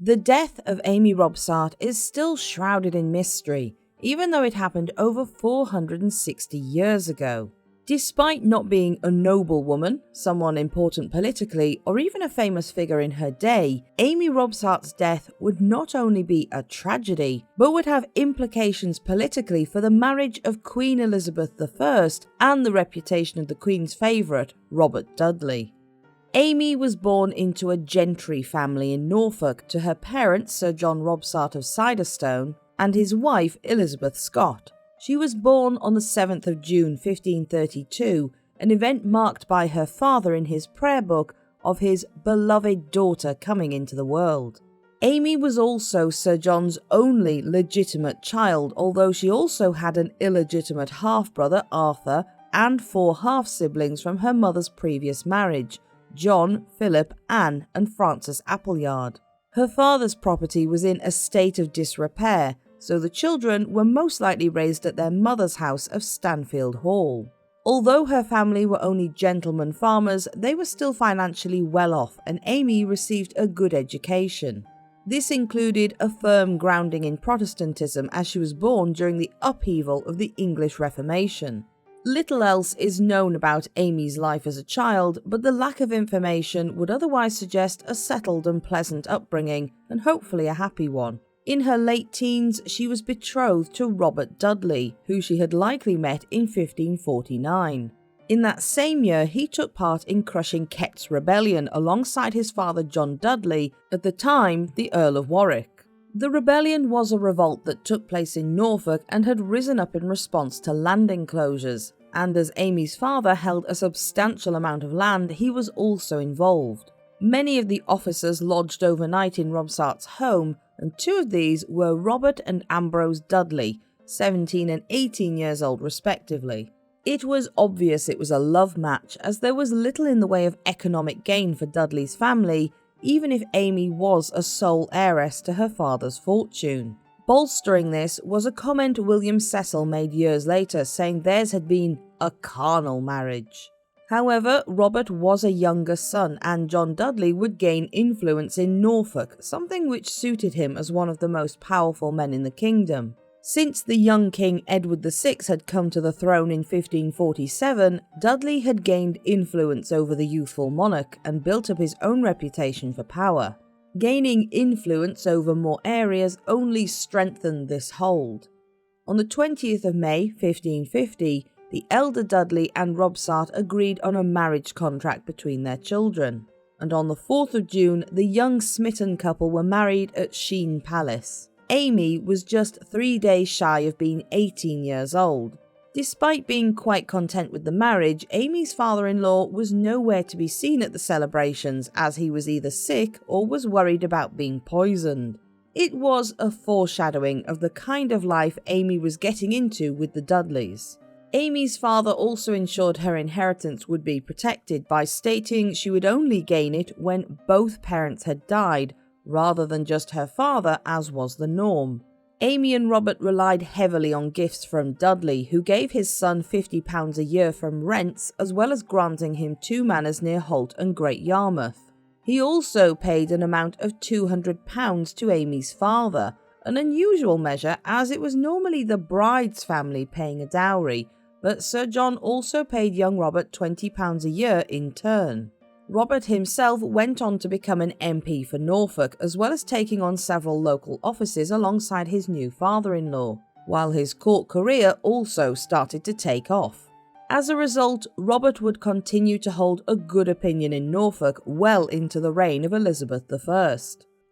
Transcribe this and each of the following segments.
The death of Amy Robsart is still shrouded in mystery, even though it happened over 460 years ago. Despite not being a noble woman, someone important politically, or even a famous figure in her day, Amy Robsart's death would not only be a tragedy, but would have implications politically for the marriage of Queen Elizabeth I and the reputation of the Queen's favourite, Robert Dudley. Amy was born into a gentry family in Norfolk to her parents Sir John Robsart of Siderstone and his wife Elizabeth Scott. She was born on the 7th of June 1532, an event marked by her father in his prayer book of his beloved daughter coming into the world. Amy was also Sir John's only legitimate child, although she also had an illegitimate half-brother, Arthur, and 4 half-siblings from her mother's previous marriage, John, Philip, Anne, and Frances Appleyard. Her father's property was in a state of disrepair, so the children were most likely raised at their mother's house of Stanfield Hall. Although her family were only gentlemen farmers, they were still financially well off, and Amy received a good education. This included a firm grounding in Protestantism, as she was born during the upheaval of the English Reformation. Little else is known about Amy's life as a child, but the lack of information would otherwise suggest a settled and pleasant upbringing, and hopefully a happy one. In her late teens, she was betrothed to Robert Dudley, who she had likely met in 1549. In that same year, he took part in crushing Kett's rebellion alongside his father John Dudley, at the time the Earl of Warwick. The rebellion was a revolt that took place in Norfolk and had risen up in response to land enclosures, and as Amy's father held a substantial amount of land, he was also involved. Many of the officers lodged overnight in Robsart's home, and 2 of these were Robert and Ambrose Dudley, 17 and 18 years old respectively. It was obvious it was a love match, as there was little in the way of economic gain for Dudley's family, even if Amy was a sole heiress to her father's fortune. Bolstering this was a comment William Cecil made years later, saying theirs had been a carnal marriage. However, Robert was a younger son, and John Dudley would gain influence in Norfolk, something which suited him as one of the most powerful men in the kingdom. Since the young King Edward VI had come to the throne in 1547, Dudley had gained influence over the youthful monarch and built up his own reputation for power. Gaining influence over more areas only strengthened this hold. On the 20th of May 1550, the elder Dudley and Robsart agreed on a marriage contract between their children, and on the 4th of June, the young smitten couple were married at Sheen Palace. Amy was just 3 days shy of being 18 years old. Despite being quite content with the marriage, Amy's father-in-law was nowhere to be seen at the celebrations, as he was either sick or was worried about being poisoned. It was a foreshadowing of the kind of life Amy was getting into with the Dudleys. Amy's father also ensured her inheritance would be protected by stating she would only gain it when both parents had died, rather than just her father, as was the norm. Amy and Robert relied heavily on gifts from Dudley, who gave his son £50 a year from rents, as well as granting him 2 manors near Holt and Great Yarmouth. He also paid an amount of £200 to Amy's father, an unusual measure as it was normally the bride's family paying a dowry, but Sir John also paid young Robert £20 a year in turn. Robert himself went on to become an MP for Norfolk, as well as taking on several local offices alongside his new father-in-law, while his court career also started to take off. As a result, Robert would continue to hold a good opinion in Norfolk well into the reign of Elizabeth I.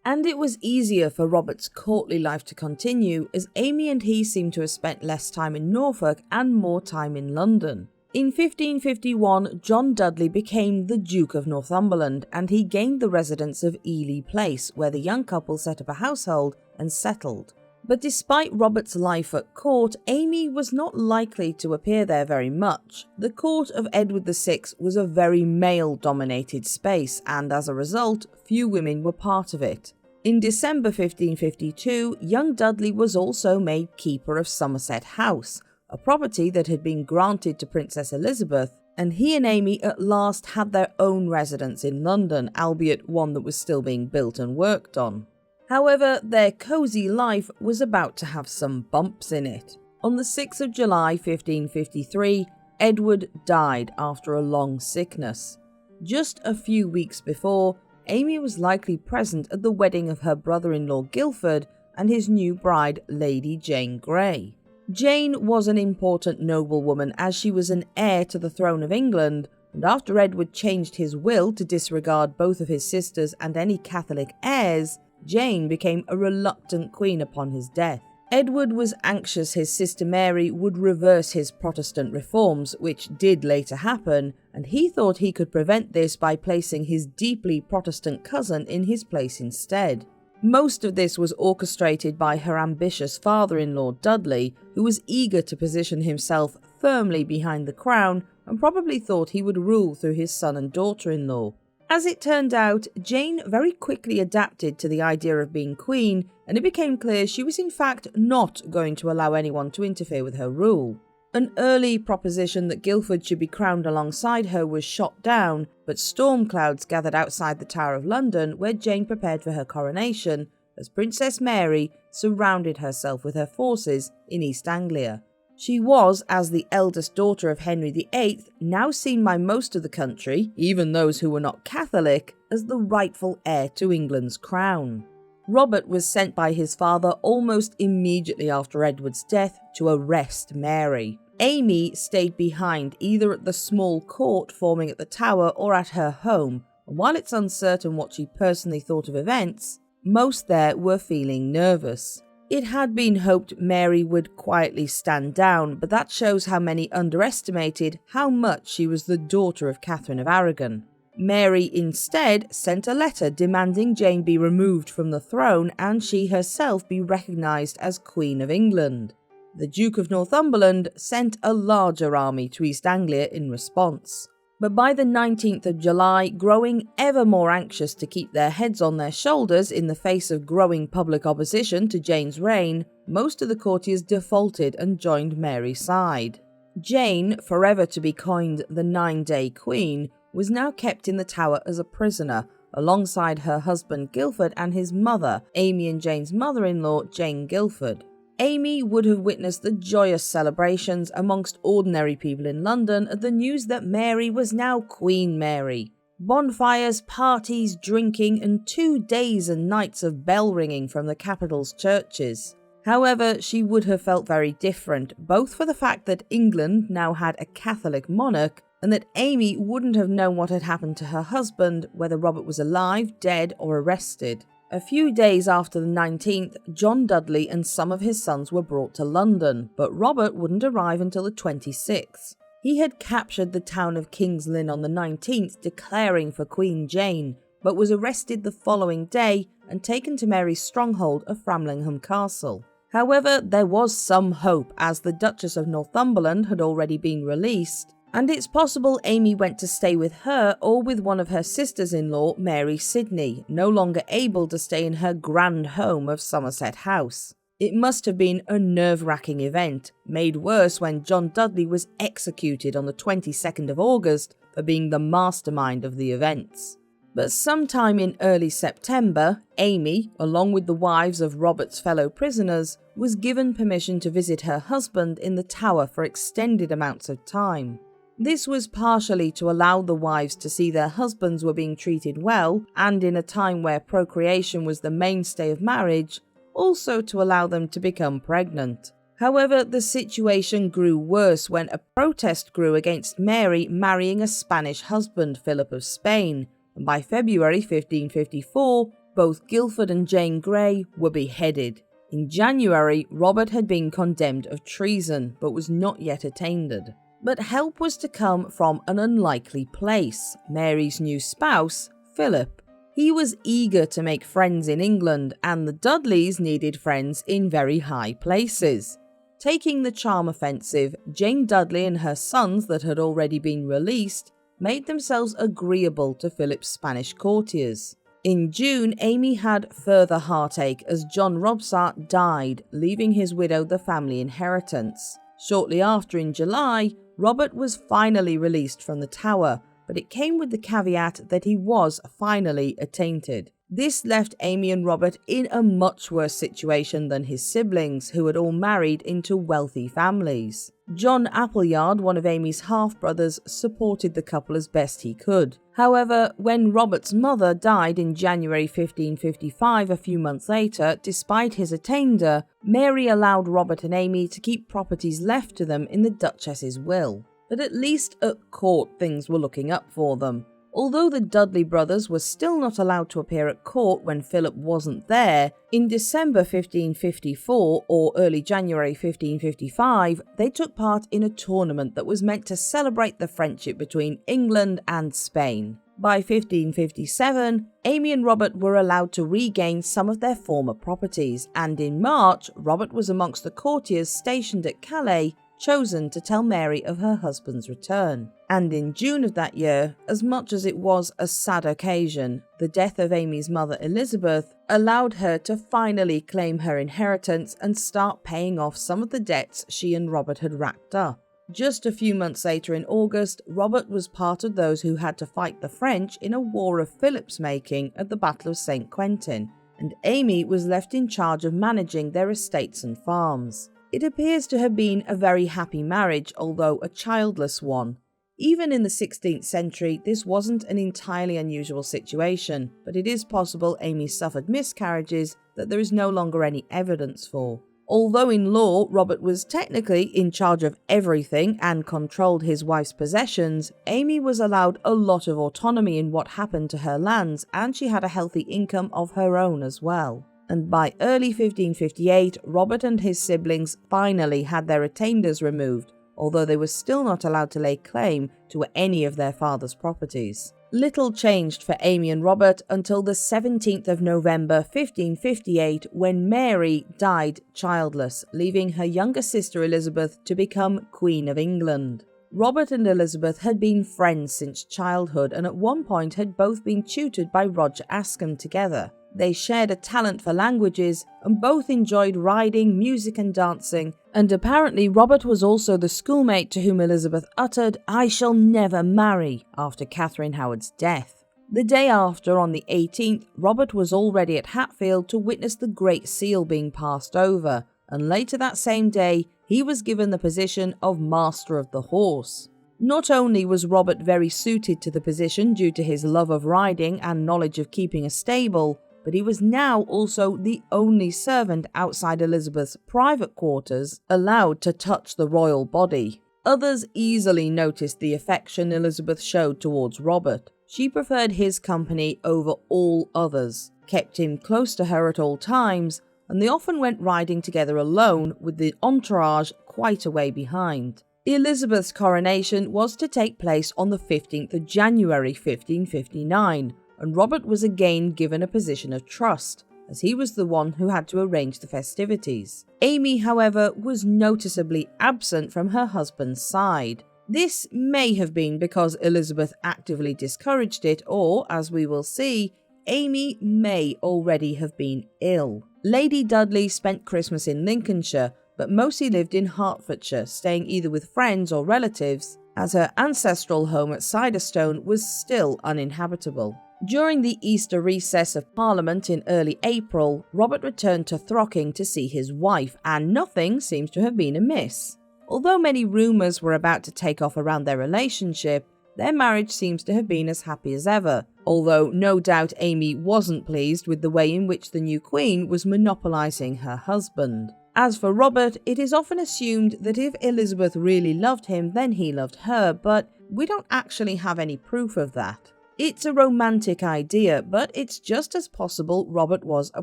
And it was easier for Robert's courtly life to continue, as Amy and he seemed to have spent less time in Norfolk and more time in London. In 1551, John Dudley became the Duke of Northumberland, and he gained the residence of Ely Place, where the young couple set up a household and settled. But despite Robert's life at court, Amy was not likely to appear there very much. The court of Edward VI was a very male-dominated space, and as a result, few women were part of it. In December 1552, young Dudley was also made Keeper of Somerset House, a property that had been granted to Princess Elizabeth, and he and Amy at last had their own residence in London, albeit one that was still being built and worked on. However, their cosy life was about to have some bumps in it. On the 6th of July 1553, Edward died after a long sickness. Just a few weeks before, Amy was likely present at the wedding of her brother-in-law Guildford and his new bride, Lady Jane Grey. Jane was an important noblewoman as she was an heir to the throne of England, and after Edward changed his will to disregard both of his sisters and any Catholic heirs, Jane became a reluctant queen upon his death. Edward was anxious his sister Mary would reverse his Protestant reforms, which did later happen, and he thought he could prevent this by placing his deeply Protestant cousin in his place instead. Most of this was orchestrated by her ambitious father-in-law Dudley, who was eager to position himself firmly behind the crown and probably thought he would rule through his son and daughter-in-law. As it turned out, Jane very quickly adapted to the idea of being queen, and it became clear she was in fact not going to allow anyone to interfere with her rule. An early proposition that Guildford should be crowned alongside her was shot down, but storm clouds gathered outside the Tower of London where Jane prepared for her coronation, as Princess Mary surrounded herself with her forces in East Anglia. She was, as the eldest daughter of Henry VIII, now seen by most of the country, even those who were not Catholic, as the rightful heir to England's crown. Robert was sent by his father almost immediately after Edward's death to arrest Mary. Amy stayed behind either at the small court forming at the Tower or at her home, and while it's uncertain what she personally thought of events, most there were feeling nervous. It had been hoped Mary would quietly stand down, but that shows how many underestimated how much she was the daughter of Catherine of Aragon. Mary instead sent a letter demanding Jane be removed from the throne and she herself be recognised as Queen of England. The Duke of Northumberland sent a larger army to East Anglia in response. But by the 19th of July, growing ever more anxious to keep their heads on their shoulders in the face of growing public opposition to Jane's reign, most of the courtiers defaulted and joined Mary's side. Jane, forever to be coined the 9-Day Queen, was now kept in the Tower as a prisoner, alongside her husband Guildford and his mother, Amy and Jane's mother-in-law, Jane Guildford. Amy would have witnessed the joyous celebrations amongst ordinary people in London at the news that Mary was now Queen Mary. Bonfires, parties, drinking, and 2 days and nights of bell ringing from the capital's churches. However, she would have felt very different, both for the fact that England now had a Catholic monarch, and that Amy wouldn't have known what had happened to her husband, whether Robert was alive, dead, or arrested. A few days after the 19th, John Dudley and some of his sons were brought to London, but Robert wouldn't arrive until the 26th. He had captured the town of King's Lynn on the 19th, declaring for Queen Jane, but was arrested the following day and taken to Mary's stronghold of Framlingham Castle. However, there was some hope, as the Duchess of Northumberland had already been released, and it's possible Amy went to stay with her or with one of her sisters-in-law, Mary Sidney, no longer able to stay in her grand home of Somerset House. It must have been a nerve-wracking event, made worse when John Dudley was executed on the 22nd of August for being the mastermind of the events. But sometime in early September, Amy, along with the wives of Robert's fellow prisoners, was given permission to visit her husband in the Tower for extended amounts of time. This was partially to allow the wives to see their husbands were being treated well, and in a time where procreation was the mainstay of marriage, also to allow them to become pregnant. However, the situation grew worse when a protest grew against Mary marrying a Spanish husband, Philip of Spain, and by February 1554, both Guildford and Jane Grey were beheaded. In January, Robert had been condemned of treason, but was not yet attainted. But help was to come from an unlikely place, Mary's new spouse, Philip. He was eager to make friends in England, and the Dudleys needed friends in very high places. Taking the charm offensive, Jane Dudley and her sons that had already been released made themselves agreeable to Philip's Spanish courtiers. In June, Amy had further heartache as John Robsart died, leaving his widow the family inheritance. Shortly after, in July, Robert was finally released from the Tower, but it came with the caveat that he was finally attainted. This left Amy and Robert in a much worse situation than his siblings, who had all married into wealthy families. John Appleyard, one of Amy's half-brothers, supported the couple as best he could. However, when Robert's mother died in January 1555, a few months later, despite his attainder, Mary allowed Robert and Amy to keep properties left to them in the Duchess's will. But at least at court things were looking up for them. Although the Dudley brothers were still not allowed to appear at court when Philip wasn't there, in December 1554 or early January 1555, they took part in a tournament that was meant to celebrate the friendship between England and Spain. By 1557, Amy and Robert were allowed to regain some of their former properties, and in March, Robert was amongst the courtiers stationed at Calais chosen to tell Mary of her husband's return. And in June of that year, as much as it was a sad occasion, the death of Amy's mother Elizabeth allowed her to finally claim her inheritance and start paying off some of the debts she and Robert had racked up. Just a few months later in August, Robert was part of those who had to fight the French in a war of Philip's making at the Battle of St. Quentin, and Amy was left in charge of managing their estates and farms. It appears to have been a very happy marriage, although a childless one. Even in the 16th century, this wasn't an entirely unusual situation, but it is possible Amy suffered miscarriages that there is no longer any evidence for. Although in law, Robert was technically in charge of everything and controlled his wife's possessions, Amy was allowed a lot of autonomy in what happened to her lands, and she had a healthy income of her own as well. And by early 1558, Robert and his siblings finally had their attainders removed, although they were still not allowed to lay claim to any of their father's properties. Little changed for Amy and Robert until the 17th of November 1558, when Mary died childless, leaving her younger sister Elizabeth to become Queen of England. Robert and Elizabeth had been friends since childhood, and at one point had both been tutored by Roger Ascham together. They shared a talent for languages and both enjoyed riding, music and dancing, and apparently Robert was also the schoolmate to whom Elizabeth uttered, "I shall never marry," after Catherine Howard's death. The day after, on the 18th, Robert was already at Hatfield to witness the Great Seal being passed over, and later that same day, he was given the position of Master of the Horse. Not only was Robert very suited to the position due to his love of riding and knowledge of keeping a stable, but he was now also the only servant outside Elizabeth's private quarters allowed to touch the royal body. Others easily noticed the affection Elizabeth showed towards Robert. She preferred his company over all others, kept him close to her at all times, and they often went riding together alone, with the entourage quite a way behind. Elizabeth's coronation was to take place on the 15th of January 1559, and Robert was again given a position of trust, as he was the one who had to arrange the festivities. Amy, however, was noticeably absent from her husband's side. This may have been because Elizabeth actively discouraged it, or, as we will see, Amy may already have been ill. Lady Dudley spent Christmas in Lincolnshire, but mostly lived in Hertfordshire, staying either with friends or relatives, as her ancestral home at Siderstone was still uninhabitable. During the Easter recess of Parliament in early April, Robert returned to Throcking to see his wife, and nothing seems to have been amiss. Although many rumours were about to take off around their relationship, their marriage seems to have been as happy as ever, although no doubt Amy wasn't pleased with the way in which the new queen was monopolising her husband. As for Robert, it is often assumed that if Elizabeth really loved him, then he loved her, but we don't actually have any proof of that. It's a romantic idea, but it's just as possible Robert was a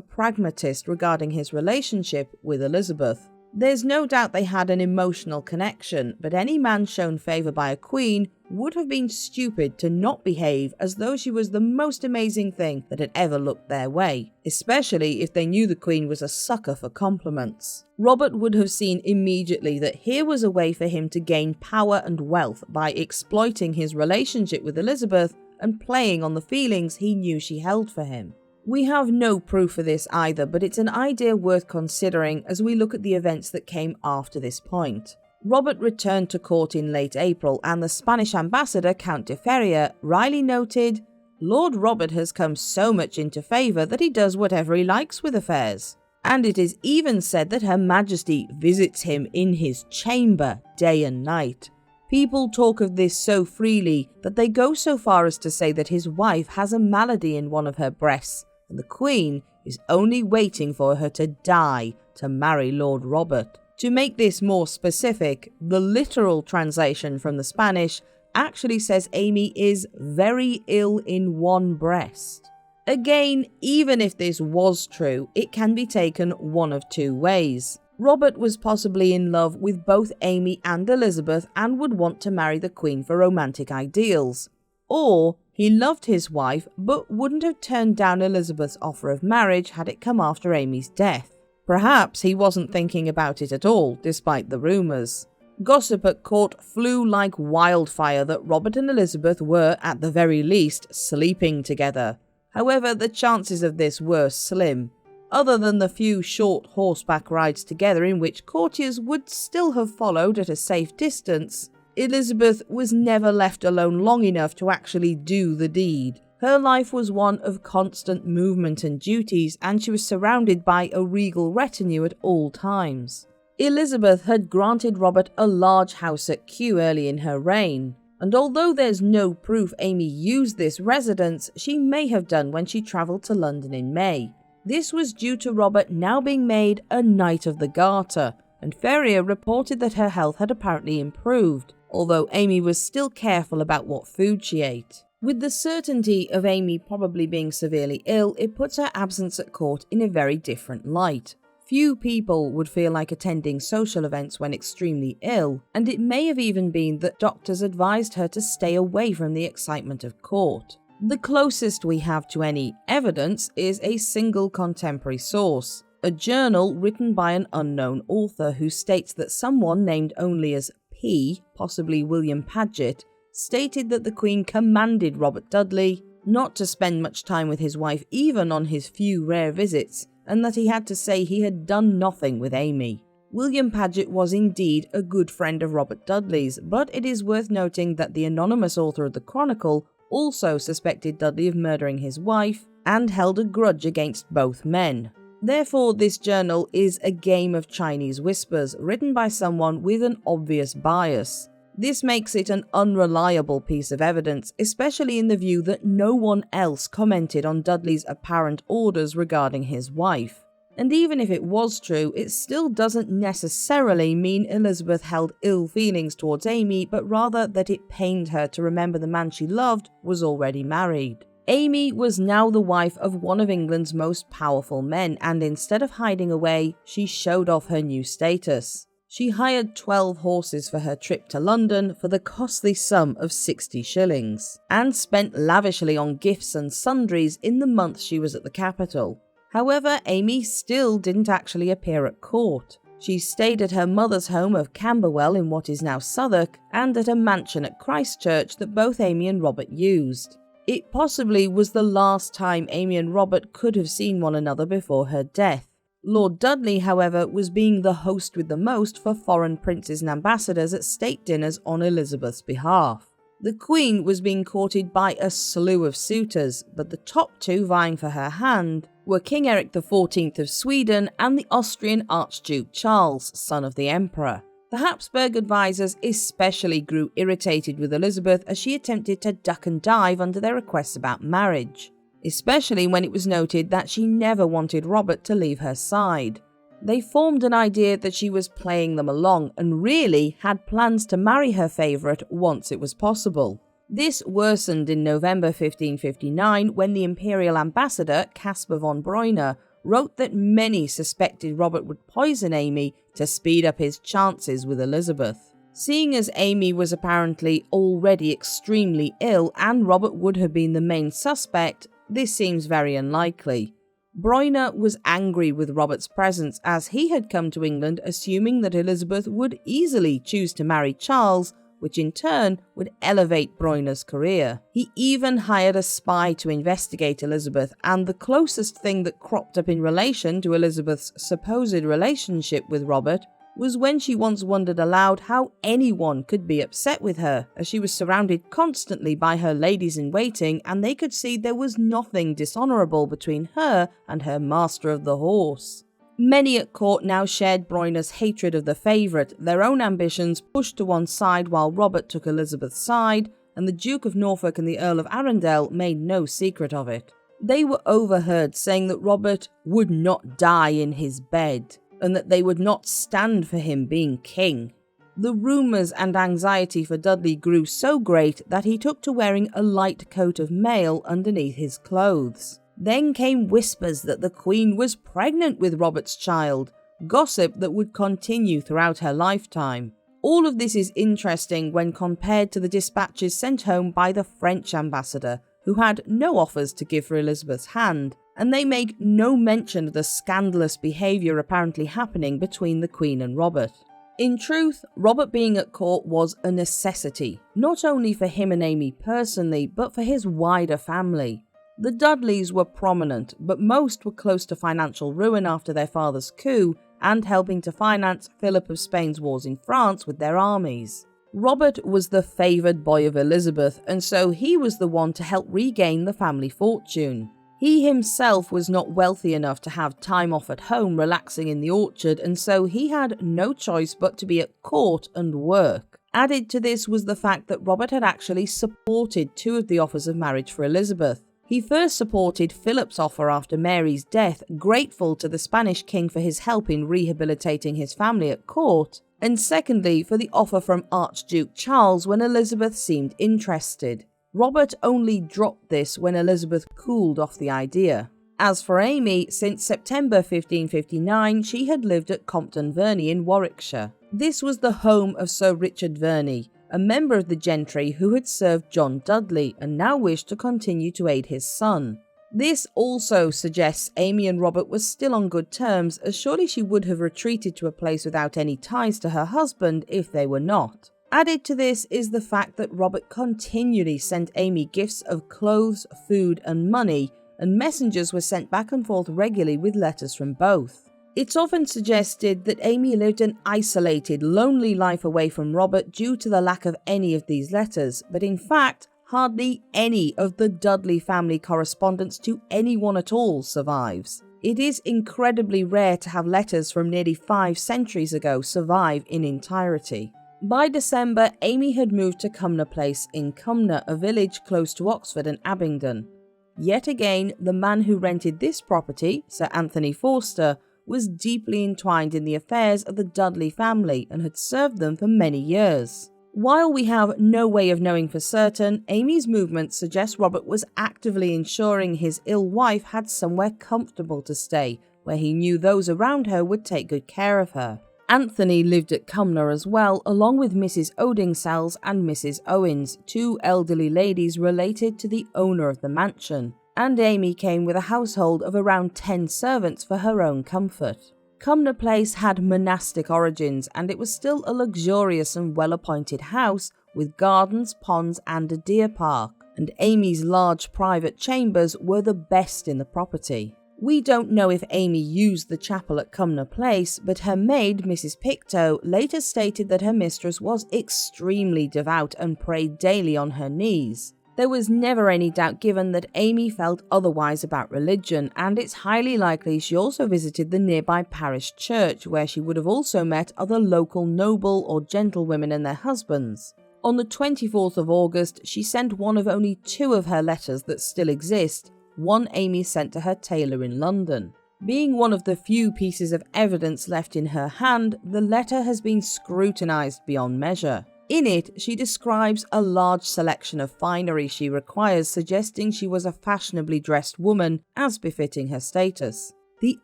pragmatist regarding his relationship with Elizabeth. There's no doubt they had an emotional connection, but any man shown favour by a queen would have been stupid to not behave as though she was the most amazing thing that had ever looked their way, especially if they knew the queen was a sucker for compliments. Robert would have seen immediately that here was a way for him to gain power and wealth by exploiting his relationship with Elizabeth and playing on the feelings he knew she held for him. We have no proof of this either, but it's an idea worth considering as we look at the events that came after this point. Robert returned to court in late April, and the Spanish ambassador, Count de Feria, wryly noted, Lord Robert has come so much into favour that he does whatever he likes with affairs. And it is even said that Her Majesty visits him in his chamber day and night. People talk of this so freely that they go so far as to say that his wife has a malady in one of her breasts, and the Queen is only waiting for her to die to marry Lord Robert. To make this more specific, the literal translation from the Spanish actually says Amy is very ill in one breast. Again, even if this was true, it can be taken one of two ways. Robert was possibly in love with both Amy and Elizabeth and would want to marry the Queen for romantic ideals. Or he loved his wife but wouldn't have turned down Elizabeth's offer of marriage had it come after Amy's death. Perhaps he wasn't thinking about it at all, despite the rumours. Gossip at court flew like wildfire that Robert and Elizabeth were, at the very least, sleeping together. However, the chances of this were slim. Other than the few short horseback rides together in which courtiers would still have followed at a safe distance, Elizabeth was never left alone long enough to actually do the deed. Her life was one of constant movement and duties, and she was surrounded by a regal retinue at all times. Elizabeth had granted Robert a large house at Kew early in her reign, and although there's no proof Amy used this residence, she may have done when she travelled to London in May. This was due to Robert now being made a Knight of the Garter, and Ferrier reported that her health had apparently improved, although Amy was still careful about what food she ate. With the certainty of Amy probably being severely ill, it puts her absence at court in a very different light. Few people would feel like attending social events when extremely ill, and it may have even been that doctors advised her to stay away from the excitement of court. The closest we have to any evidence is a single contemporary source, a journal written by an unknown author who states that someone named only as P, possibly William Paget, stated that the Queen commanded Robert Dudley not to spend much time with his wife even on his few rare visits, and that he had to say he had done nothing with Amy. William Paget was indeed a good friend of Robert Dudley's, but it is worth noting that the anonymous author of the Chronicle also suspected Dudley of murdering his wife and held a grudge against both men. Therefore, this journal is a game of Chinese whispers written by someone with an obvious bias. This makes it an unreliable piece of evidence, especially in the view that no one else commented on Dudley's apparent orders regarding his wife. And even if it was true, it still doesn't necessarily mean Elizabeth held ill feelings towards Amy, but rather that it pained her to remember the man she loved was already married. Amy was now the wife of one of England's most powerful men, and instead of hiding away, she showed off her new status. She hired 12 horses for her trip to London for the costly sum of 60 shillings, and spent lavishly on gifts and sundries in the month she was at the capital. However, Amy still didn't actually appear at court. She stayed at her mother's home of Camberwell in what is now Southwark, and at a mansion at Christchurch that both Amy and Robert used. It possibly was the last time Amy and Robert could have seen one another before her death. Lord Dudley, however, was being the host with the most for foreign princes and ambassadors at state dinners on Elizabeth's behalf. The Queen was being courted by a slew of suitors, but the top two vying for her hand were King Eric XIV of Sweden and the Austrian Archduke Charles, son of the Emperor. The Habsburg advisors especially grew irritated with Elizabeth as she attempted to duck and dive under their requests about marriage, especially when it was noted that she never wanted Robert to leave her side. They formed an idea that she was playing them along and really had plans to marry her favourite once it was possible. This worsened in November 1559 when the imperial ambassador, Caspar von Breuner, wrote that many suspected Robert would poison Amy to speed up his chances with Elizabeth. Seeing as Amy was apparently already extremely ill and Robert would have been the main suspect, this seems very unlikely. Breuner was angry with Robert's presence as he had come to England assuming that Elizabeth would easily choose to marry Charles, which in turn would elevate Breuner's career. He even hired a spy to investigate Elizabeth, and the closest thing that cropped up in relation to Elizabeth's supposed relationship with Robert was when she once wondered aloud how anyone could be upset with her, as she was surrounded constantly by her ladies-in-waiting and they could see there was nothing dishonourable between her and her master of the horse. Many at court now shared Broyner's hatred of the favourite, their own ambitions pushed to one side while Robert took Elizabeth's side, and the Duke of Norfolk and the Earl of Arundel made no secret of it. They were overheard saying that Robert would not die in his bed, and that they would not stand for him being king. The rumours and anxiety for Dudley grew so great that he took to wearing a light coat of mail underneath his clothes. Then came whispers that the Queen was pregnant with Robert's child, gossip that would continue throughout her lifetime. All of this is interesting when compared to the dispatches sent home by the French ambassador, who had no offers to give for Elizabeth's hand, and they make no mention of the scandalous behaviour apparently happening between the Queen and Robert. In truth, Robert being at court was a necessity, not only for him and Amy personally, but for his wider family. The Dudleys were prominent, but most were close to financial ruin after their father's coup and helping to finance Philip of Spain's wars in France with their armies. Robert was the favoured boy of Elizabeth, and so he was the one to help regain the family fortune. He himself was not wealthy enough to have time off at home relaxing in the orchard, and so he had no choice but to be at court and work. Added to this was the fact that Robert had actually supported two of the offers of marriage for Elizabeth. He first supported Philip's offer after Mary's death, grateful to the Spanish king for his help in rehabilitating his family at court, and secondly for the offer from Archduke Charles when Elizabeth seemed interested. Robert only dropped this when Elizabeth cooled off the idea. As for Amy, since September 1559 she had lived at Compton Verney in Warwickshire. This was the home of Sir Richard Verney, a member of the gentry who had served John Dudley and now wished to continue to aid his son. This also suggests Amy and Robert were still on good terms, as surely she would have retreated to a place without any ties to her husband if they were not. Added to this is the fact that Robert continually sent Amy gifts of clothes, food and money, and messengers were sent back and forth regularly with letters from both. It's often suggested that Amy lived an isolated, lonely life away from Robert due to the lack of any of these letters, but in fact, hardly any of the Dudley family correspondence to anyone at all survives. It is incredibly rare to have letters from nearly 5 centuries ago survive in entirety. By December, Amy had moved to Cumnor Place in Cumnor, a village close to Oxford and Abingdon. Yet again, the man who rented this property, Sir Anthony Forster, was deeply entwined in the affairs of the Dudley family and had served them for many years. While we have no way of knowing for certain, Amy's movements suggest Robert was actively ensuring his ill wife had somewhere comfortable to stay, where he knew those around her would take good care of her. Anthony lived at Cumnor as well, along with Mrs. Odingsells and Mrs. Owens, two elderly ladies related to the owner of the mansion. And Amy came with a household of around 10 servants for her own comfort. Cumnor Place had monastic origins, and it was still a luxurious and well-appointed house with gardens, ponds and a deer park, and Amy's large private chambers were the best in the property. We don't know if Amy used the chapel at Cumnor Place, but her maid, Mrs. Pictou, later stated that her mistress was extremely devout and prayed daily on her knees. There was never any doubt given that Amy felt otherwise about religion, and it's highly likely she also visited the nearby parish church, where she would have also met other local noble or gentlewomen and their husbands. On the 24th of August, she sent one of only 2 of her letters that still exist, one Amy sent to her tailor in London. Being one of the few pieces of evidence left in her hand, the letter has been scrutinised beyond measure. In it, she describes a large selection of finery she requires, suggesting she was a fashionably dressed woman, as befitting her status. The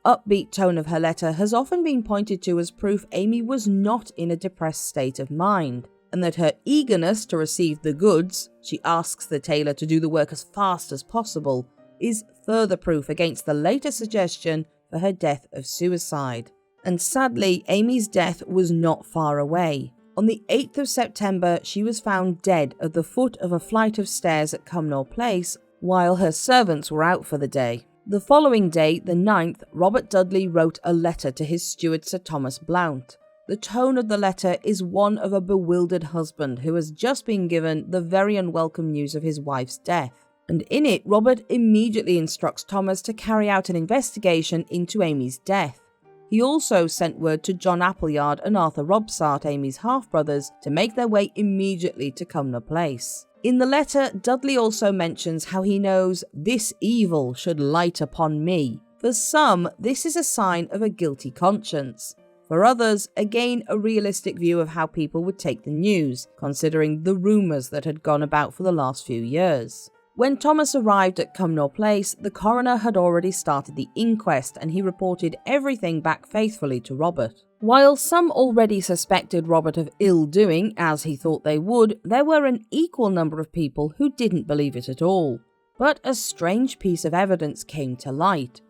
upbeat tone of her letter has often been pointed to as proof Amy was not in a depressed state of mind, and that her eagerness to receive the goods, she asks the tailor to do the work as fast as possible, is further proof against the later suggestion for her death of suicide. And sadly, Amy's death was not far away. On the 8th of September, she was found dead at the foot of a flight of stairs at Cumnor Place, while her servants were out for the day. The following day, the 9th, Robert Dudley wrote a letter to his steward Sir Thomas Blount. The tone of the letter is one of a bewildered husband who has just been given the very unwelcome news of his wife's death. And in it, Robert immediately instructs Thomas to carry out an investigation into Amy's death. He also sent word to John Appleyard and Arthur Robsart, Amy's half-brothers, to make their way immediately to Cumnor Place. In the letter, Dudley also mentions how he knows this evil should light upon me. For some, this is a sign of a guilty conscience. For others, again, a realistic view of how people would take the news, considering the rumours that had gone about for the last few years. When Thomas arrived at Cumnor Place, the coroner had already started the inquest and he reported everything back faithfully to Robert. While some already suspected Robert of ill-doing, as he thought they would, there were an equal number of people who didn't believe it at all. But a strange piece of evidence came to light.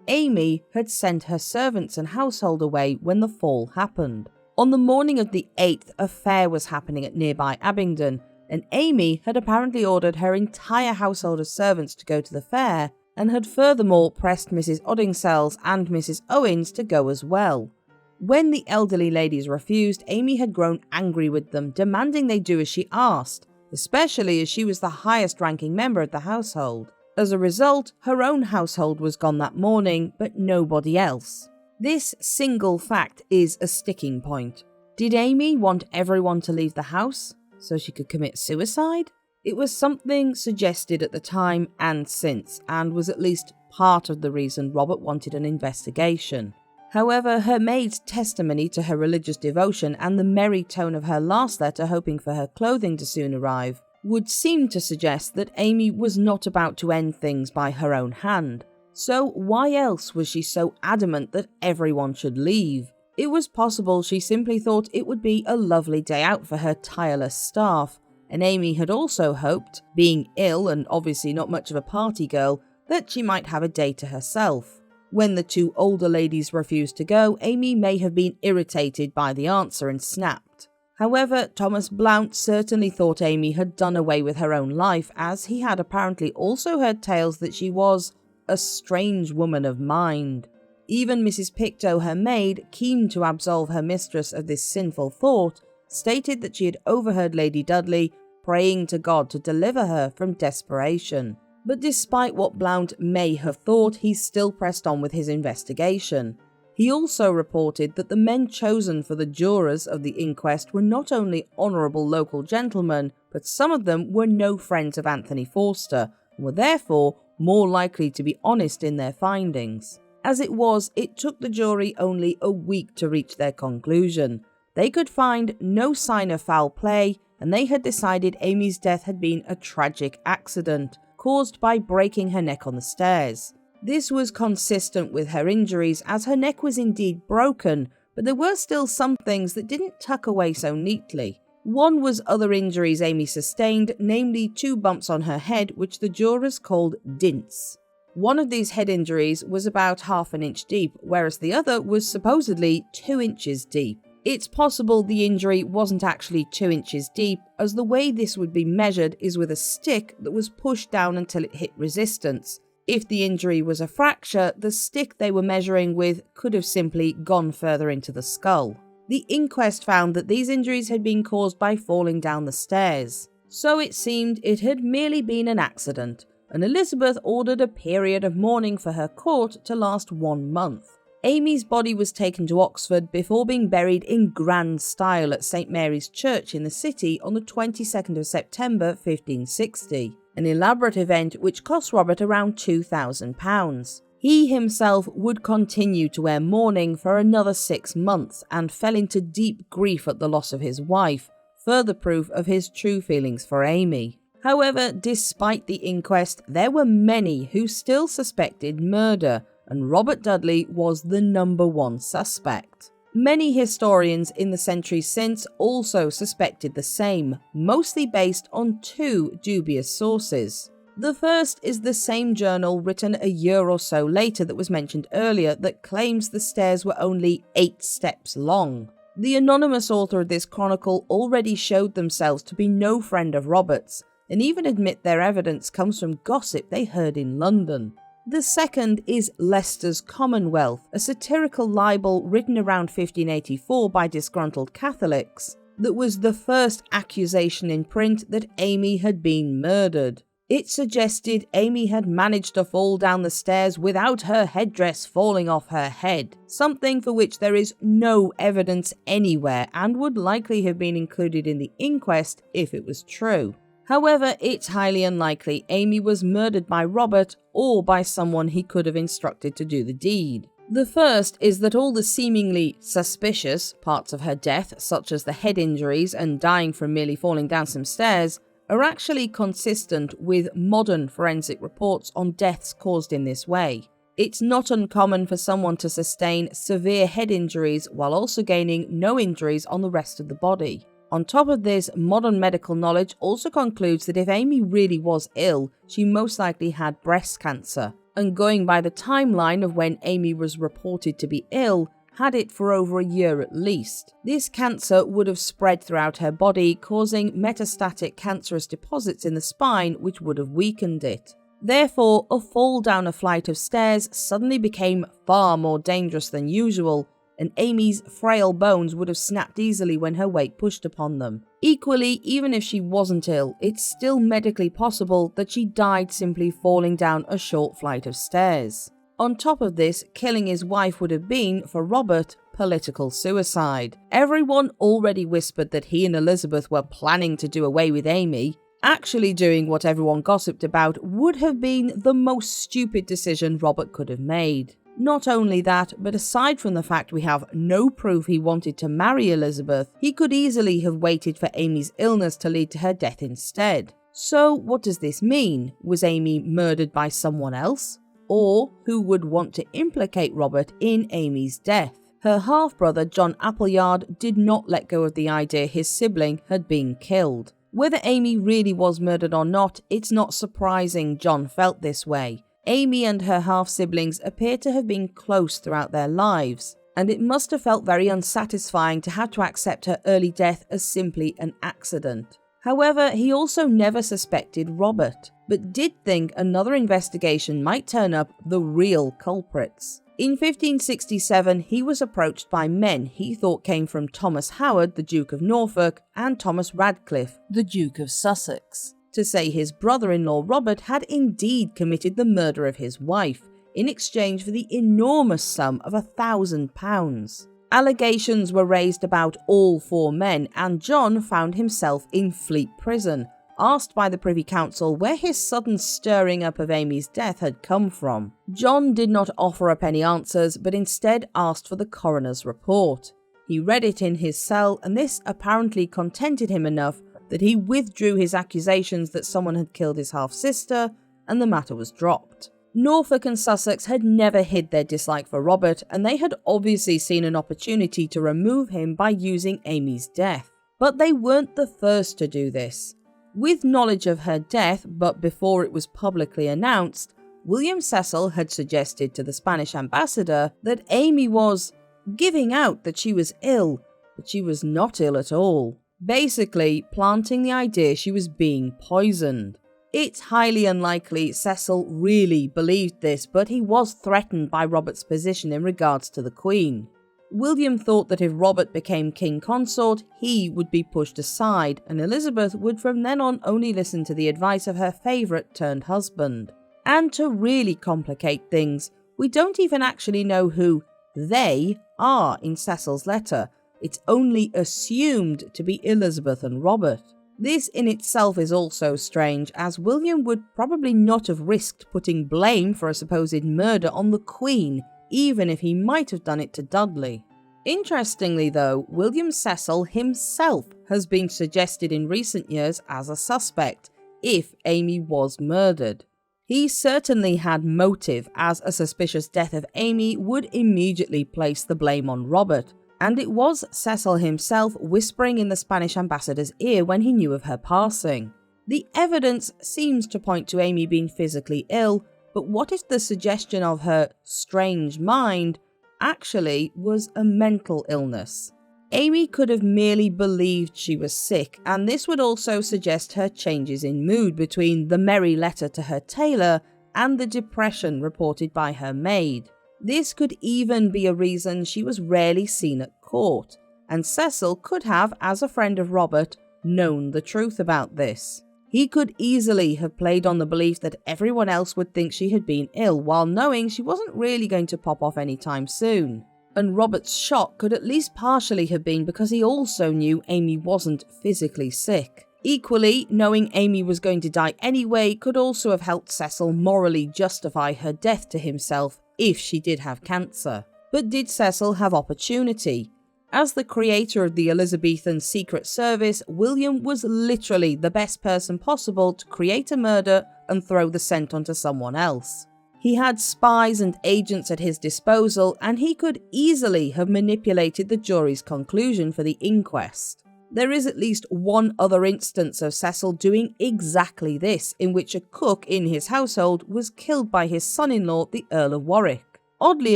Amy had sent her servants and household away when the fall happened. On the morning of the 8th, a fair was happening at nearby Abingdon, and Amy had apparently ordered her entire household of servants to go to the fair, and had furthermore pressed Mrs. Oddingsells and Mrs. Owens to go as well. When the elderly ladies refused, Amy had grown angry with them, demanding they do as she asked, especially as she was the highest-ranking member of the household. As a result, her own household was gone that morning, but nobody else. This single fact is a sticking point. Did Amy want everyone to leave the house so she could commit suicide? It was something suggested at the time and since, and was at least part of the reason Robert wanted an investigation. However, her maid's testimony to her religious devotion and the merry tone of her last letter hoping for her clothing to soon arrive would seem to suggest that Amy was not about to end things by her own hand. So why else was she so adamant that everyone should leave? It was possible she simply thought it would be a lovely day out for her tireless staff, and Amy had also hoped, being ill and obviously not much of a party girl, that she might have a day to herself. When the two older ladies refused to go, Amy may have been irritated by the answer and snapped. However, Thomas Blount certainly thought Amy had done away with her own life, as he had apparently also heard tales that she was a strange woman of mind. Even Mrs. Pictou, her maid, keen to absolve her mistress of this sinful thought, stated that she had overheard Lady Dudley praying to God to deliver her from desperation. But despite what Blount may have thought, he still pressed on with his investigation. He also reported that the men chosen for the jurors of the inquest were not only honourable local gentlemen, but some of them were no friends of Anthony Forster, and were therefore more likely to be honest in their findings. As it was, it took the jury only a week to reach their conclusion. They could find no sign of foul play, and they had decided Amy's death had been a tragic accident, caused by breaking her neck on the stairs. This was consistent with her injuries, as her neck was indeed broken, but there were still some things that didn't tuck away so neatly. One was other injuries Amy sustained, namely 2 bumps on her head, which the jurors called dints. One of these head injuries was about ½ an inch deep, whereas the other was supposedly 2 inches deep. It's possible the injury wasn't actually 2 inches deep, as the way this would be measured is with a stick that was pushed down until it hit resistance. If the injury was a fracture, the stick they were measuring with could have simply gone further into the skull. The inquest found that these injuries had been caused by falling down the stairs, so it seemed it had merely been an accident, and Elizabeth ordered a period of mourning for her court to last 1 month. Amy's body was taken to Oxford before being buried in grand style at St Mary's Church in the city on the 22nd of September 1560, an elaborate event which cost Robert around £2,000. He himself would continue to wear mourning for another 6 months and fell into deep grief at the loss of his wife, further proof of his true feelings for Amy. However, despite the inquest, there were many who still suspected murder, and Robert Dudley was the #1 suspect. Many historians in the centuries since also suspected the same, mostly based on 2 dubious sources. The first is the same journal written a year or so later that was mentioned earlier that claims the stairs were only 8 steps long. The anonymous author of this chronicle already showed themselves to be no friend of Robert's, and even admit their evidence comes from gossip they heard in London. The second is Leicester's Commonwealth, a satirical libel written around 1584 by disgruntled Catholics that was the first accusation in print that Amy had been murdered. It suggested Amy had managed to fall down the stairs without her headdress falling off her head, something for which there is no evidence anywhere and would likely have been included in the inquest if it was true. However, it's highly unlikely Amy was murdered by Robert or by someone he could have instructed to do the deed. The first is that all the seemingly suspicious parts of her death, such as the head injuries and dying from merely falling down some stairs, are actually consistent with modern forensic reports on deaths caused in this way. It's not uncommon for someone to sustain severe head injuries while also gaining no injuries on the rest of the body. On top of this, modern medical knowledge also concludes that if Amy really was ill, she most likely had breast cancer. And going by the timeline of when Amy was reported to be ill, had it for over a year at least. This cancer would have spread throughout her body, causing metastatic cancerous deposits in the spine which would have weakened it. Therefore, a fall down a flight of stairs suddenly became far more dangerous than usual, and Amy's frail bones would have snapped easily when her weight pushed upon them. Equally, even if she wasn't ill, it's still medically possible that she died simply falling down a short flight of stairs. On top of this, killing his wife would have been, for Robert, political suicide. Everyone already whispered that he and Elizabeth were planning to do away with Amy. Actually doing what everyone gossiped about would have been the most stupid decision Robert could have made. Not only that, but aside from the fact we have no proof he wanted to marry Elizabeth, he could easily have waited for Amy's illness to lead to her death instead. So what does this mean? Was Amy murdered by someone else? Or who would want to implicate Robert in Amy's death? Her half-brother John Appleyard did not let go of the idea his sibling had been killed. Whether Amy really was murdered or not, it's not surprising John felt this way. Amy and her half-siblings appear to have been close throughout their lives, and it must have felt very unsatisfying to have to accept her early death as simply an accident. However, he also never suspected Robert, but did think another investigation might turn up the real culprits. In 1567, he was approached by men he thought came from Thomas Howard, the Duke of Norfolk, and Thomas Radcliffe, the Duke of Sussex, to say his brother-in-law Robert had indeed committed the murder of his wife, in exchange for the enormous sum of £1,000. Allegations were raised about all four men, and John found himself in Fleet Prison, asked by the Privy Council where his sudden stirring up of Amy's death had come from. John did not offer up any answers, but instead asked for the coroner's report. He read it in his cell, and this apparently contented him enough that he withdrew his accusations that someone had killed his half-sister, and the matter was dropped. Norfolk and Sussex had never hid their dislike for Robert, and they had obviously seen an opportunity to remove him by using Amy's death. But they weren't the first to do this. With knowledge of her death, but before it was publicly announced, William Cecil had suggested to the Spanish ambassador that Amy was giving out that she was ill, but she was not ill at all. Basically, planting the idea she was being poisoned. It's highly unlikely Cecil really believed this, but he was threatened by Robert's position in regards to the Queen. William thought that if Robert became king consort, he would be pushed aside, and Elizabeth would from then on only listen to the advice of her favourite turned husband. And to really complicate things, we don't even actually know who they are in Cecil's letter. It's only assumed to be Elizabeth and Robert. This in itself is also strange, as William would probably not have risked putting blame for a supposed murder on the Queen, even if he might have done it to Dudley. Interestingly though, William Cecil himself has been suggested in recent years as a suspect, if Amy was murdered. He certainly had motive, as a suspicious death of Amy would immediately place the blame on Robert, and it was Cecil himself whispering in the Spanish ambassador's ear when he knew of her passing. The evidence seems to point to Amy being physically ill, but what if the suggestion of her strange mind actually was a mental illness? Amy could have merely believed she was sick, and this would also suggest her changes in mood between the merry letter to her tailor and the depression reported by her maid. This could even be a reason she was rarely seen at court, and Cecil could have, as a friend of Robert, known the truth about this. He could easily have played on the belief that everyone else would think she had been ill, while knowing she wasn't really going to pop off anytime soon. And Robert's shock could at least partially have been because he also knew Amy wasn't physically sick. Equally, knowing Amy was going to die anyway could also have helped Cecil morally justify her death to himself if she did have cancer. But did Cecil have opportunity? As the creator of the Elizabethan Secret Service, William was literally the best person possible to create a murder and throw the scent onto someone else. He had spies and agents at his disposal, and he could easily have manipulated the jury's conclusion for the inquest. There is at least one other instance of Cecil doing exactly this, in which a cook in his household was killed by his son-in-law, the Earl of Warwick. Oddly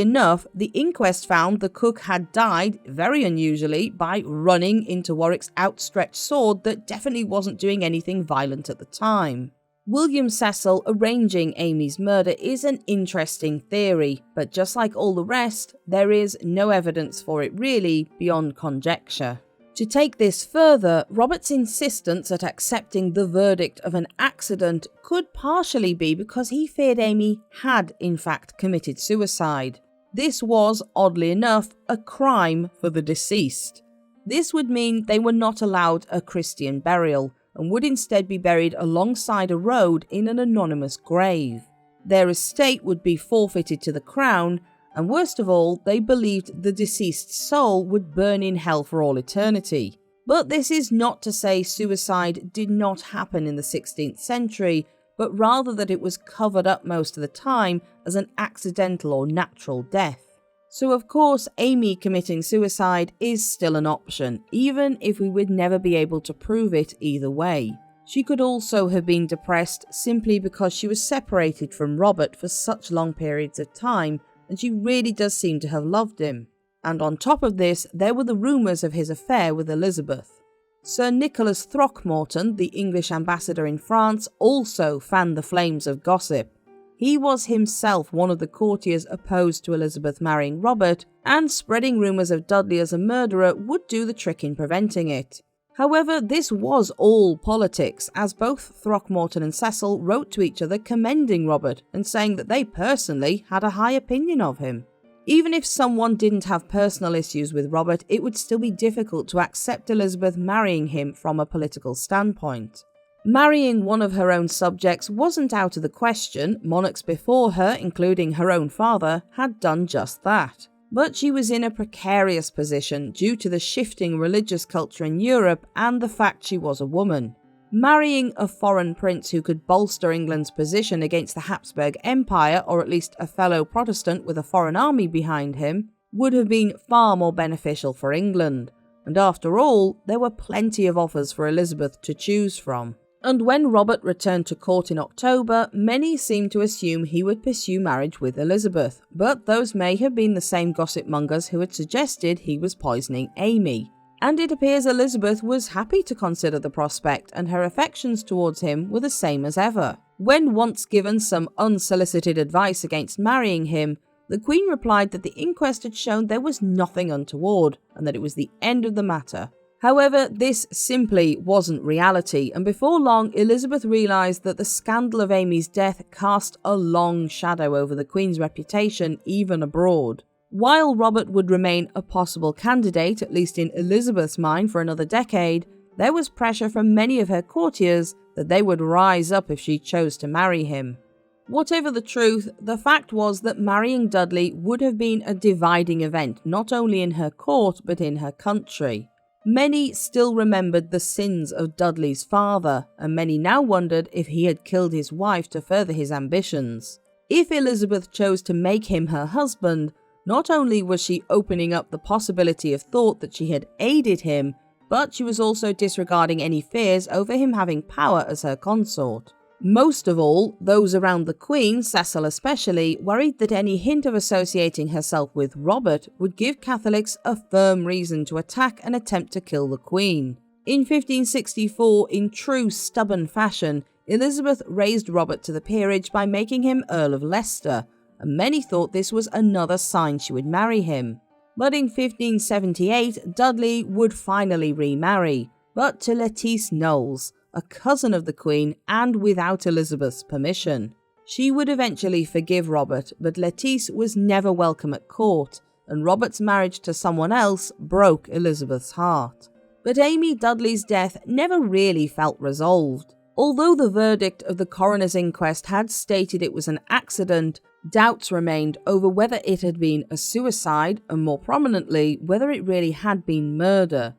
enough, the inquest found the cook had died, very unusually, by running into Warwick's outstretched sword that definitely wasn't doing anything violent at the time. William Cecil arranging Amy's murder is an interesting theory, but just like all the rest, there is no evidence for it really beyond conjecture. To take this further, Robert's insistence at accepting the verdict of an accident could partially be because he feared Amy had in fact committed suicide. This was, oddly enough, a crime for the deceased. This would mean they were not allowed a Christian burial and would instead be buried alongside a road in an anonymous grave. Their estate would be forfeited to the crown, and worst of all, they believed the deceased's soul would burn in hell for all eternity. But this is not to say suicide did not happen in the 16th century, but rather that it was covered up most of the time as an accidental or natural death. So of course, Amy committing suicide is still an option, even if we would never be able to prove it either way. She could also have been depressed simply because she was separated from Robert for such long periods of time, and she really does seem to have loved him. And on top of this, there were the rumours of his affair with Elizabeth. Sir Nicholas Throckmorton, the English ambassador in France, also fanned the flames of gossip. He was himself one of the courtiers opposed to Elizabeth marrying Robert, and spreading rumours of Dudley as a murderer would do the trick in preventing it. However, this was all politics, as both Throckmorton and Cecil wrote to each other commending Robert and saying that they personally had a high opinion of him. Even if someone didn't have personal issues with Robert, it would still be difficult to accept Elizabeth marrying him from a political standpoint. Marrying one of her own subjects wasn't out of the question. Monarchs before her, including her own father, had done just that. But she was in a precarious position due to the shifting religious culture in Europe and the fact she was a woman. Marrying a foreign prince who could bolster England's position against the Habsburg Empire, or at least a fellow Protestant with a foreign army behind him, would have been far more beneficial for England. And after all, there were plenty of offers for Elizabeth to choose from. And when Robert returned to court in October, many seemed to assume he would pursue marriage with Elizabeth, but those may have been the same gossip mongers who had suggested he was poisoning Amy. And it appears Elizabeth was happy to consider the prospect, and her affections towards him were the same as ever. When once given some unsolicited advice against marrying him, the Queen replied that the inquest had shown there was nothing untoward, and that it was the end of the matter. However, this simply wasn't reality, and before long, Elizabeth realised that the scandal of Amy's death cast a long shadow over the Queen's reputation, even abroad. While Robert would remain a possible candidate, at least in Elizabeth's mind, for another decade, there was pressure from many of her courtiers that they would rise up if she chose to marry him. Whatever the truth, the fact was that marrying Dudley would have been a dividing event, not only in her court, but in her country. Many still remembered the sins of Dudley's father, and many now wondered if he had killed his wife to further his ambitions. If Elizabeth chose to make him her husband, not only was she opening up the possibility of thought that she had aided him, but she was also disregarding any fears over him having power as her consort. Most of all, those around the Queen, Cecil especially, worried that any hint of associating herself with Robert would give Catholics a firm reason to attack and attempt to kill the Queen. In 1564, in true stubborn fashion, Elizabeth raised Robert to the peerage by making him Earl of Leicester, and many thought this was another sign she would marry him. But in 1578, Dudley would finally remarry, but to Lettice Knowles, a cousin of the Queen, and without Elizabeth's permission. She would eventually forgive Robert, but Lettice was never welcome at court, and Robert's marriage to someone else broke Elizabeth's heart. But Amy Dudley's death never really felt resolved. Although the verdict of the coroner's inquest had stated it was an accident, doubts remained over whether it had been a suicide, and more prominently, whether it really had been murder.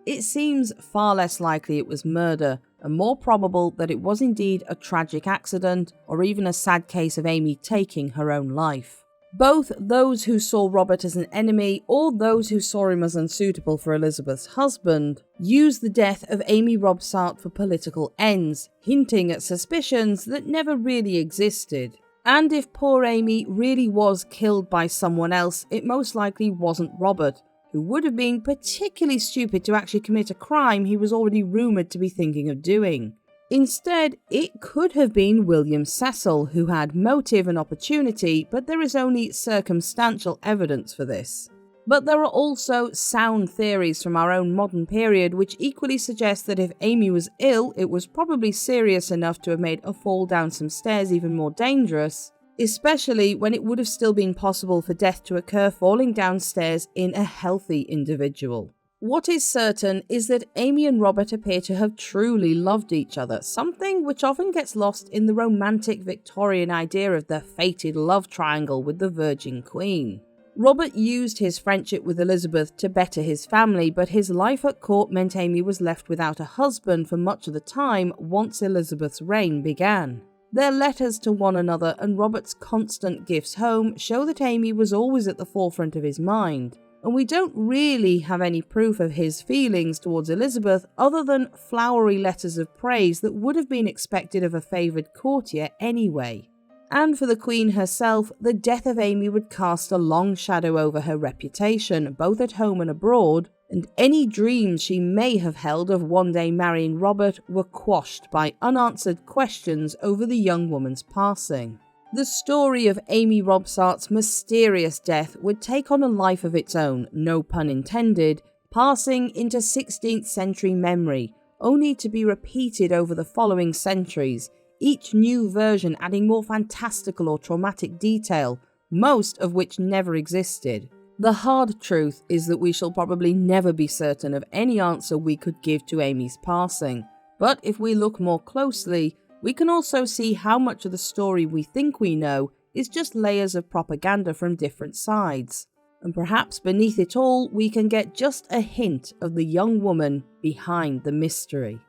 It seems far less likely it was murder, and more probable that it was indeed a tragic accident, or even a sad case of Amy taking her own life. Both those who saw Robert as an enemy, or those who saw him as unsuitable for Elizabeth's husband, used the death of Amy Robsart for political ends, hinting at suspicions that never really existed. And if poor Amy really was killed by someone else, it most likely wasn't Robert, who would have been particularly stupid to actually commit a crime he was already rumoured to be thinking of doing. Instead, it could have been William Cecil, who had motive and opportunity, but there is only circumstantial evidence for this. But there are also sound theories from our own modern period which equally suggest that if Amy was ill, it was probably serious enough to have made a fall down some stairs even more dangerous, especially when it would have still been possible for death to occur falling downstairs in a healthy individual. What is certain is that Amy and Robert appear to have truly loved each other, something which often gets lost in the romantic Victorian idea of the fated love triangle with the Virgin Queen. Robert used his friendship with Elizabeth to better his family, but his life at court meant Amy was left without a husband for much of the time once Elizabeth's reign began. Their letters to one another and Robert's constant gifts home show that Amy was always at the forefront of his mind, and we don't really have any proof of his feelings towards Elizabeth other than flowery letters of praise that would have been expected of a favoured courtier anyway. And for the Queen herself, the death of Amy would cast a long shadow over her reputation, both at home and abroad, and any dreams she may have held of one day marrying Robert were quashed by unanswered questions over the young woman's passing. The story of Amy Robsart's mysterious death would take on a life of its own, no pun intended, passing into 16th century memory, only to be repeated over the following centuries, each new version adding more fantastical or traumatic detail, most of which never existed. The hard truth is that we shall probably never be certain of any answer we could give to Amy's passing, but if we look more closely, we can also see how much of the story we think we know is just layers of propaganda from different sides. And perhaps beneath it all, we can get just a hint of the young woman behind the mystery.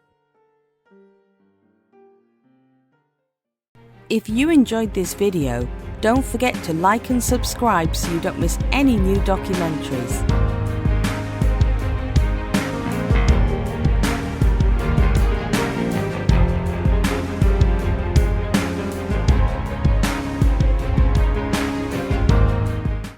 If you enjoyed this video, don't forget to like and subscribe so you don't miss any new documentaries.